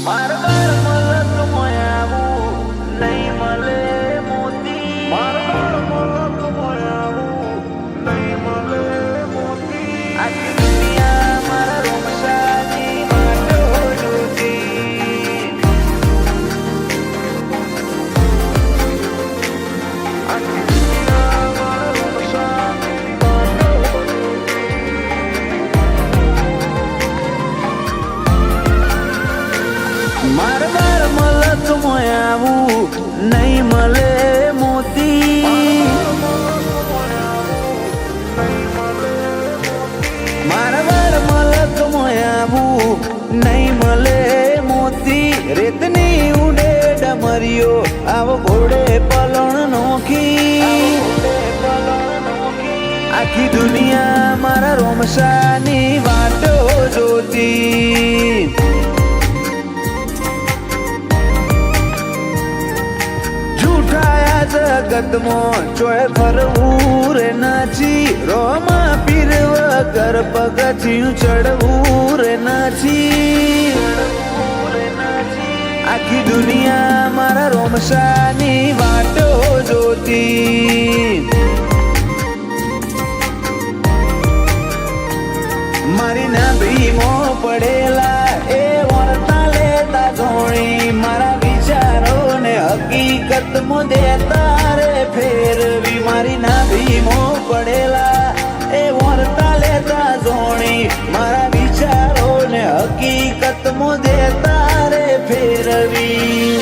મારવાર મલક મોયાવું નહીં મળે મોતી મારવાર મલક મોયાવું નહીં મળે મોતી આખી દુનિયા મારા રોમસાની માટો જોતી આખી દુનિયા મારા રોમસાની માટો મારવાર મલક મોયાવું નહીં મળે મોતી મારવાર મલક મોયાવું નહીં મળે મોતી રેતની ઉડે ડમરીઓ આવો ઘોડે પલણ નોખી આખી દુનિયા મારા રોમસાની વાટો જોતી જગતમાં ચોય ફરવું રે નાચી રોમા પીર વગર પગથિયું ચડવું રે નાચી આખી દુનિયા મારા રોમસાની વાટો જોતી મારી ના ભીમો પડેલા એ વર્તા લેતા ધોણી મારા વિચારોને હકીકત મો દેતા રે ફેરવી મારી ના ભીમો પડેલા એ વર્તા લેતા ધોણી મારા વિચારોને હકીકત મો દેતા રે ફેરવી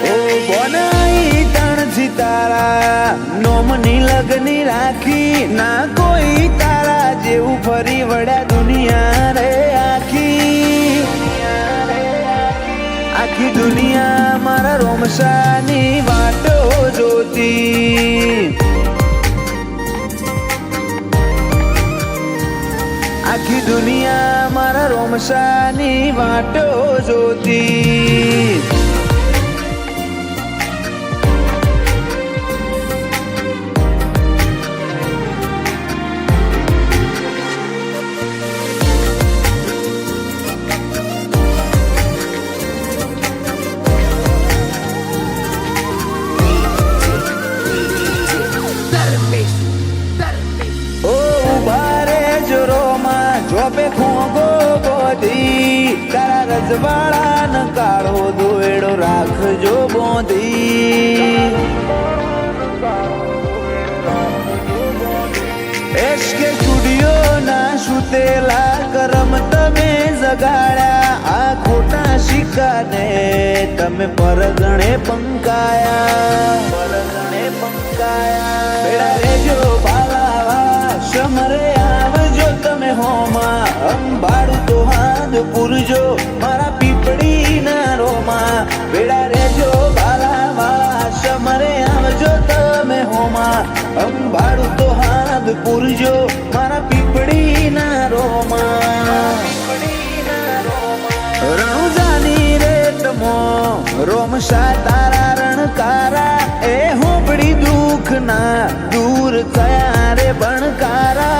ઓ બનાઈ તણ સિતારા નોમની લગની રાખી ના કોઈ તારા જેવું ફરી વળ્યા દુનિયા રે આખી આખી દુનિયા મારા રોમસાની વાટો જોતી આખી દુનિયા મારા રોમસાની વાટો જોતી જોપે ખોગો બોધી તારા રજવાડા ન કાળો દોયડો રાખજો બોધી એશકે સ્ટુડિયો ના સુતેલા કરમ તમે જગાડ્યા આ ખોટા શિકાને તમે પરગણે પંકાયા બેડા રેજો બાલાવા સમરે આવજો તમે હોમાં અંબાડું તો હાથ પૂરજો મારા પીપળી ના રોમાં બેડા રેજો બાલાવા સમરે આવજો તમે હોમાં અંબાડું તો હાથ પૂરજો મારા પીપળી ના રોમાં રણુજાની રેતમો રોમસા તારા રણકારા એ હોબડી દુઃખ ના દૂર થયા રે બણકારા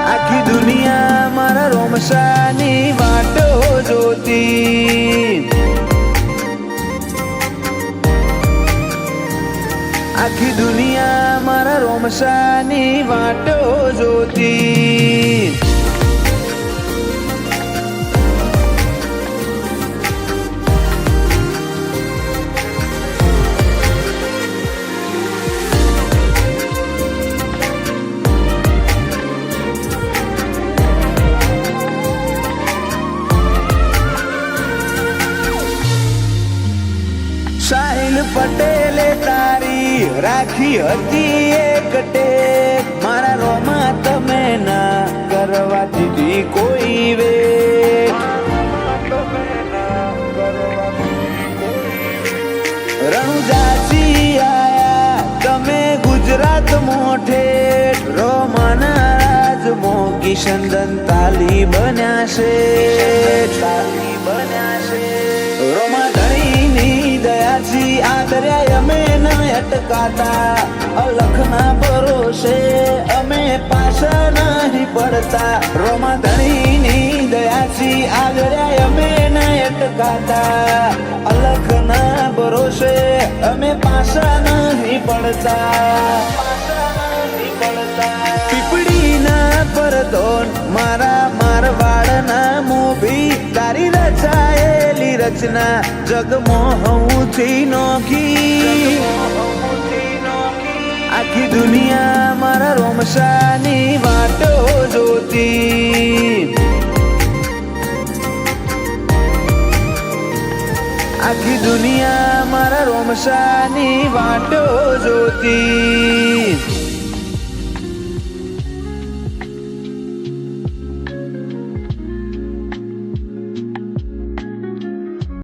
આખી દુનિયા મારા રોમસાની વાટો જોતી આખી દુનિયા મારા રોમસાની વાટો જોતી સાહિલ પટેલે તારી રાખી હતી એક ટેક મારા રોમા તમે ના કરવા દીધી કોઈ વે રણુજાસી આયા તમે ગુજરાત મોઠે રોમાના રાજમો કિશનદન તાલી બન્યા છે રોમા ધણીની દયાથી આદર્યા અમે ન અટકાતા, અલખના ભરોસે અમે પાછા નહીં પડતા, રોમા ધણીની દયાથી આદર્યા અમે ન અટકાતા, અલખના ભરોસે અમે પાછા નહીં પડતા. પીપળીના પરદોન મારા મારવાડના મોભી, તારી રચાયેલી રચના જગમોહથી નોખી, આખી દુનિયા મારા રોમશાની વાટો જોતી, આખી દુનિયા મારા રોમશાની વાટો જોતી.